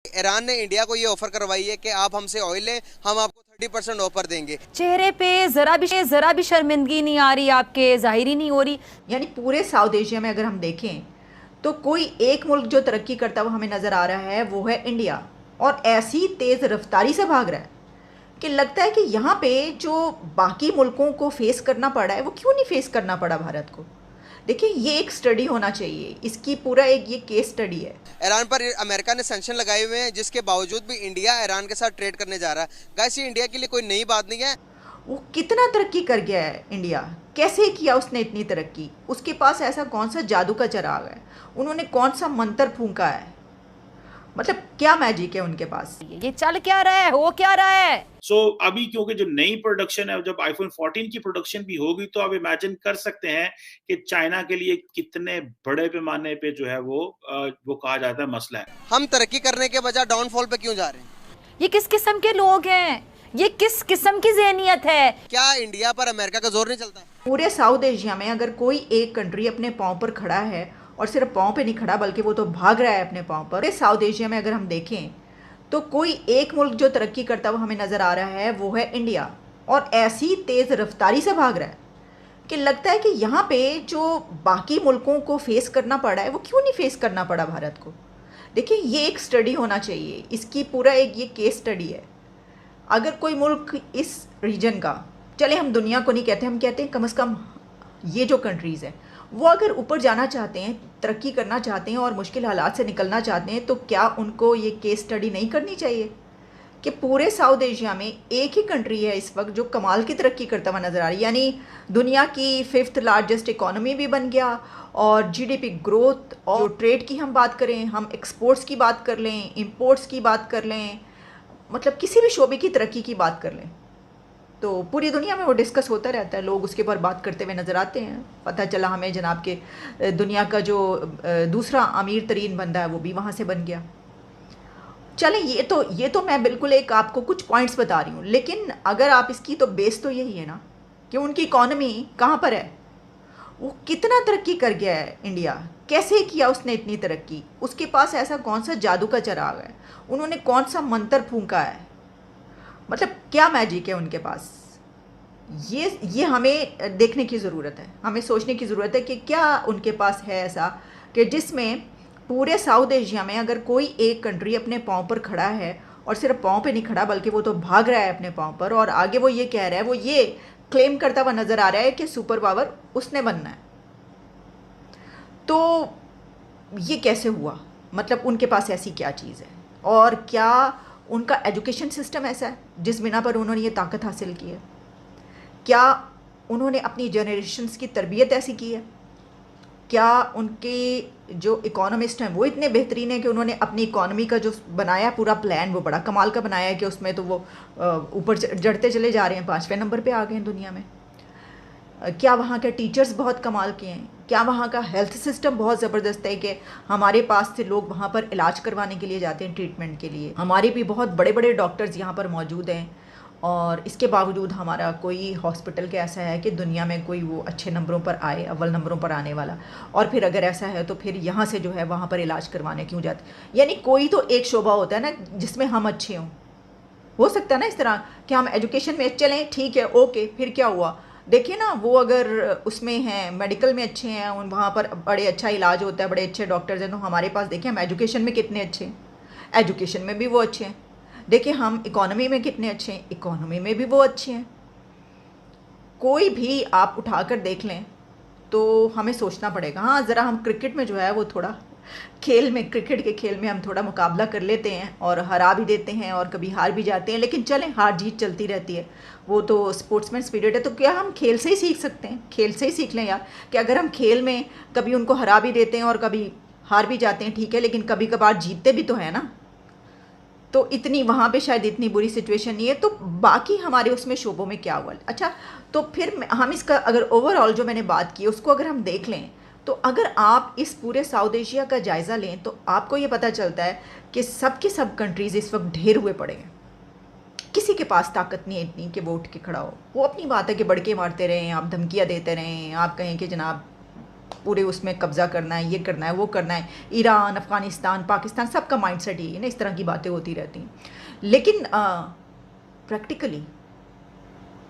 Iran ने India को ये ऑफर करवाई है कि आप हमसे ऑयल लें, हम आपको 30% ऑफर देंगे। चेहरे पे जरा भी शर्मिंदगी नहीं आ रही, आपके जाहिर ही नहीं हो रही। यानी पूरे साउथ एशिया में अगर हम देखें तो कोई एक मुल्क जो तरक्की करता हुआ हमें नज़र आ रहा है वो है इंडिया, और ऐसी तेज़ रफ्तारी से भाग रहा है कि लगता है कि यहाँ पे जो बाकी मुल्कों को फेस करना पड़ा है वो क्यों नहीं फेस करना पड़ा भारत को। देखिए, ये एक स्टडी होना चाहिए, इसकी पूरा एक ये केस स्टडी है। ईरान पर अमेरिका ने सैंक्शन लगाए हुए हैं, जिसके बावजूद भी इंडिया ईरान के साथ ट्रेड करने जा रहा है। गाइस, ये इंडिया के लिए कोई नई बात नहीं है। वो कितना तरक्की कर गया है इंडिया, कैसे किया उसने इतनी तरक्की, उसके पास ऐसा कौन सा जादू का चिराग है, उन्होंने कौन सा मंत्र फूंका है, मतलब क्या मैजिक है उनके पास। ये चल क्या रहा है, हो क्या रहा है। अभी क्योंकि जो नई प्रोडक्शन है, जब आईफोन 14 की प्रोडक्शन भी होगी तो आप इमेजिन कर सकते हैं कि चाइना के लिए कितने बड़े पैमाने पे जो है वो कहा जाता है मसला है। हम तरक्की करने के बजाय डाउनफॉल पे क्यों जा रहे हैं? ये किस किस्म के लोग हैं, ये किस किस्म की ज़हनियत है। क्या इंडिया पर अमेरिका का जोर नहीं चलता? पूरे साउथ एशिया में अगर कोई एक कंट्री अपने पाँव पर खड़ा है, और सिर्फ पाँव पे नहीं खड़ा बल्कि वो तो भाग रहा है अपने पाँव पर, पूरे साउथ एशिया में अगर हम देखें तो कोई एक मुल्क जो तरक्की करता हुआ हमें नज़र आ रहा है वो है इंडिया, और ऐसी तेज़ रफ्तारी से भाग रहा है कि लगता है कि यहाँ पे जो बाकी मुल्कों को फेस करना पड़ा है वो क्यों नहीं फेस करना पड़ा भारत को। देखिए, ये एक स्टडी होना चाहिए, इसकी पूरा एक ये केस स्टडी है। अगर कोई मुल्क इस रीजन का, चले हम दुनिया को नहीं कहते, हम कहते हैं कम से कम ये जो कंट्रीज़ हैं वो अगर ऊपर जाना चाहते हैं, तरक्की करना चाहते हैं और मुश्किल हालात से निकलना चाहते हैं, तो क्या उनको ये केस स्टडी नहीं करनी चाहिए कि पूरे साउथ एशिया में एक ही कंट्री है इस वक्त जो कमाल की तरक्की करता हुआ नज़र आ रही है, यानी दुनिया की 5th लार्जेस्ट इकॉनमी भी बन गया, और जीडीपी ग्रोथ, और ट्रेड की हम बात करें, हम एक्सपोर्ट्स की बात कर लें, इंपोर्ट्स की बात कर लें, मतलब किसी भी शोबे की तरक्की की बात कर लें, तो पूरी दुनिया में वो डिस्कस होता रहता है, लोग उसके ऊपर बात करते हुए नज़र आते हैं। पता चला हमें जनाब के दुनिया का जो दूसरा अमीर तरीन बंदा है वो भी वहाँ से बन गया। चलें, ये तो मैं बिल्कुल एक आपको कुछ पॉइंट्स बता रही हूँ, लेकिन अगर आप इसकी तो बेस तो यही है ना कि उनकी इकॉनमी कहाँ पर है, वो कितना तरक्की कर गया है इंडिया, कैसे किया उसने इतनी तरक्की, उसके पास ऐसा कौन सा जादू का चिराग है, उन्होंने कौन सा मंत्र फूंका है, मतलब क्या मैजिक है उनके पास। ये हमें देखने की ज़रूरत है, हमें सोचने की ज़रूरत है कि क्या उनके पास है ऐसा कि जिसमें पूरे साउथ एशिया में अगर कोई एक कंट्री अपने पाँव पर खड़ा है, और सिर्फ पाँव पे नहीं खड़ा बल्कि वो तो भाग रहा है अपने पाँव पर, और आगे वो ये कह रहा है, वो ये क्लेम करता हुआ नज़र आ रहा है कि सुपर पावर उसने बनना है। तो ये कैसे हुआ, मतलब उनके पास ऐसी क्या चीज़ है, और क्या उनका एजुकेशन सिस्टम ऐसा है जिस बिना पर उन्होंने ये ताकत हासिल की है, क्या उन्होंने अपनी जनरेशन्स की तरबियत ऐसी की है, क्या उनके जो इकोनॉमिस्ट हैं वो इतने बेहतरीन हैं कि उन्होंने अपनी इकॉनमी का जो बनाया पूरा प्लान वो बड़ा कमाल का बनाया है कि उसमें तो वो ऊपर जड़ते चले जा रहे हैं, 5वें नंबर पे आ गए हैं दुनिया में। क्या वहाँ के टीचर्स बहुत कमाल के हैं, क्या वहाँ का हेल्थ सिस्टम बहुत ज़बरदस्त है कि हमारे पास से लोग वहाँ पर इलाज करवाने के लिए जाते हैं, ट्रीटमेंट के लिए, हमारे भी बहुत बड़े बड़े डॉक्टर्स यहाँ पर मौजूद हैं, और इसके बावजूद हमारा कोई हॉस्पिटल का ऐसा है कि दुनिया में कोई वो अच्छे नंबरों पर आए, अव्वल नंबरों पर आने वाला, और फिर अगर ऐसा है तो फिर यहाँ से जो है वहाँ पर इलाज करवाने क्यों जाते। यानी कोई तो एक शोबा होता है ना जिसमें हम अच्छे हों, हो सकता है ना इस तरह कि हम एजुकेशन में चलें, ठीक है, ओके, फिर क्या हुआ, देखिए ना, वो अगर उसमें हैं, मेडिकल में अच्छे हैं, उन वहाँ पर बड़े अच्छा इलाज होता है, बड़े अच्छे डॉक्टर्स हैं, तो हमारे पास देखिए हम एजुकेशन में कितने अच्छे हैं, एजुकेशन में भी वो अच्छे हैं, देखिए हम इकोनॉमी में कितने अच्छे हैं, इकोनॉमी में भी वो अच्छे हैं। कोई भी आप उठाकर देख लें तो हमें सोचना पड़ेगा। हाँ, ज़रा हम क्रिकेट में जो है वो थोड़ा क्रिकेट के खेल में हम थोड़ा मुकाबला कर लेते हैं और हरा भी देते हैं और कभी हार भी जाते हैं, लेकिन चलें, हार जीत चलती रहती है, वो तो स्पोर्ट्समैन स्पिरिट है। तो क्या हम खेल से ही सीख सकते हैं, खेल से ही सीख लें यार, कि अगर हम खेल में कभी उनको हरा भी देते हैं और कभी हार भी जाते हैं, ठीक है, लेकिन कभी कभार जीतते भी तो है ना, तो इतनी वहाँ पे शायद इतनी बुरी सिचुएशन नहीं है। तो बाकी हमारे उसमें शोबों में क्या हुआ, अच्छा, तो फिर हम इसका अगर ओवरऑल जो मैंने बात की उसको अगर हम देख लें, तो अगर आप इस पूरे साउथ एशिया का जायज़ा लें तो आपको ये पता चलता है कि सब के सब कंट्रीज़ इस वक्त ढेर हुए पड़े हैं, किसी के पास ताकत नहीं है इतनी कि वो उठ के खड़ा हो। वो अपनी बात है कि बड़के मारते रहें, आप धमकियाँ देते रहें, आप कहें कि जनाब पूरे उसमें कब्ज़ा करना है, ये करना है, वो करना है। ईरान, अफ़गानिस्तान, पाकिस्तान, सबका माइंड सेट यही है ना, इस तरह की बातें होती रहती हैं। लेकिन प्रैक्टिकली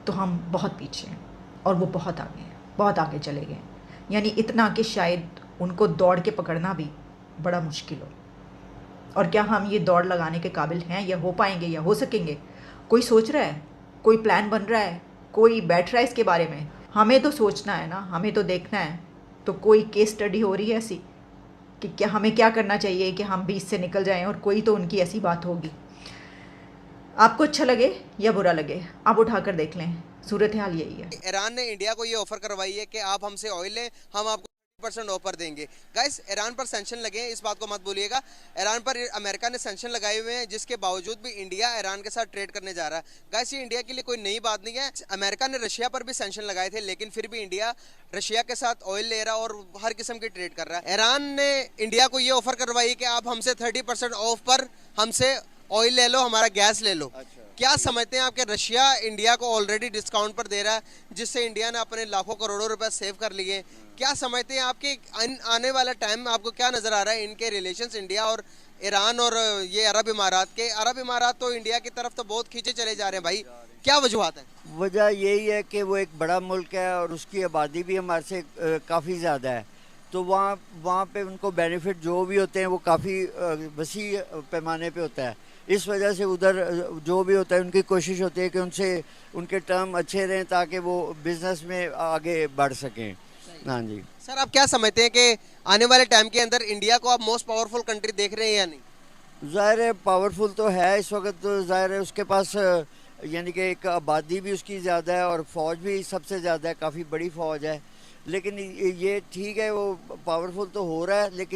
तो हम बहुत पीछे हैं और वो बहुत आगे हैं, बहुत आगे चले गए हैं। यानी इतना कि शायद उनको दौड़ के पकड़ना भी बड़ा मुश्किल हो। और क्या हम ये दौड़ लगाने के काबिल हैं, या हो पाएंगे, या हो सकेंगे? कोई सोच रहा है, कोई प्लान बन रहा है, कोई बैठ रहा है इसके बारे में? हमें तो सोचना है ना, हमें तो देखना है। तो कोई केस स्टडी हो रही है ऐसी कि क्या हमें क्या करना चाहिए कि हम भी इससे निकल जाएं, और कोई तो उनकी ऐसी बात होगी। आपको अच्छा लगे या बुरा लगे, आप उठाकर देख लें, सूरत हाल यही है। ईरान ने इंडिया को ये ऑफर करवाई है कि आप हमसे ऑयल लें, हम आपको 30% ऑफर देंगे। गाइस, ईरान पर सैंक्शन लगे हैं, इस बात को मत भूलिएगा। ईरान पर अमेरिका ने सैंक्शन लगाए हुए हैं, जिसके बावजूद भी इंडिया ईरान के साथ ट्रेड करने जा रहा है। गाइस, ये इंडिया के लिए कोई नई बात नहीं है। अमेरिका ने रशिया पर भी सैंक्शन लगाए थे, लेकिन फिर भी इंडिया रशिया के साथ ऑयल ले रहा और हर किस्म की ट्रेड कर रहा है। ईरान ने इंडिया को ये ऑफर करवाई कि आप हमसे 30% ऑफ पर हमसे ऑयल ले लो, हमारा गैस ले लो। क्या समझते हैं आपके रशिया इंडिया को ऑलरेडी डिस्काउंट पर दे रहा है, जिससे इंडिया ने अपने लाखों करोड़ों रुपए सेव कर लिए? क्या समझते हैं आपके आने वाला टाइम में आपको क्या नजर आ रहा है इनके रिलेशंस, इंडिया और ईरान और ये अरब इमारात के? अरब इमारात तो इंडिया की तरफ तो बहुत खींचे चले जा रहे हैं भाई, क्या वजूहत है? वजह यही है कि वो एक बड़ा मुल्क है और उसकी आबादी भी हमारे से काफ़ी ज़्यादा है, तो वहाँ पे उनको बेनिफिट जो भी होते हैं वो काफ़ी वसी पैमाने पे होता है। इस वजह से उधर जो भी होता है उनकी कोशिश होती है कि उनसे उनके टर्म अच्छे रहें ताकि वो बिजनेस में आगे बढ़ सकें। हाँ जी सर, आप क्या समझते हैं कि आने वाले टाइम के अंदर इंडिया को आप मोस्ट पावरफुल कंट्री देख रहे हैं या नहीं? ज़ाहिर है पावरफुल तो है इस वक्त, तो ज़ाहिर है उसके पास यानी कि एक आबादी भी उसकी ज़्यादा है और फ़ौज भी सबसे ज़्यादा है, काफ़ी बड़ी फ़ौज है। लेकिन ये ठीक है, वो पावरफुल तो हो रहा है, लेकिन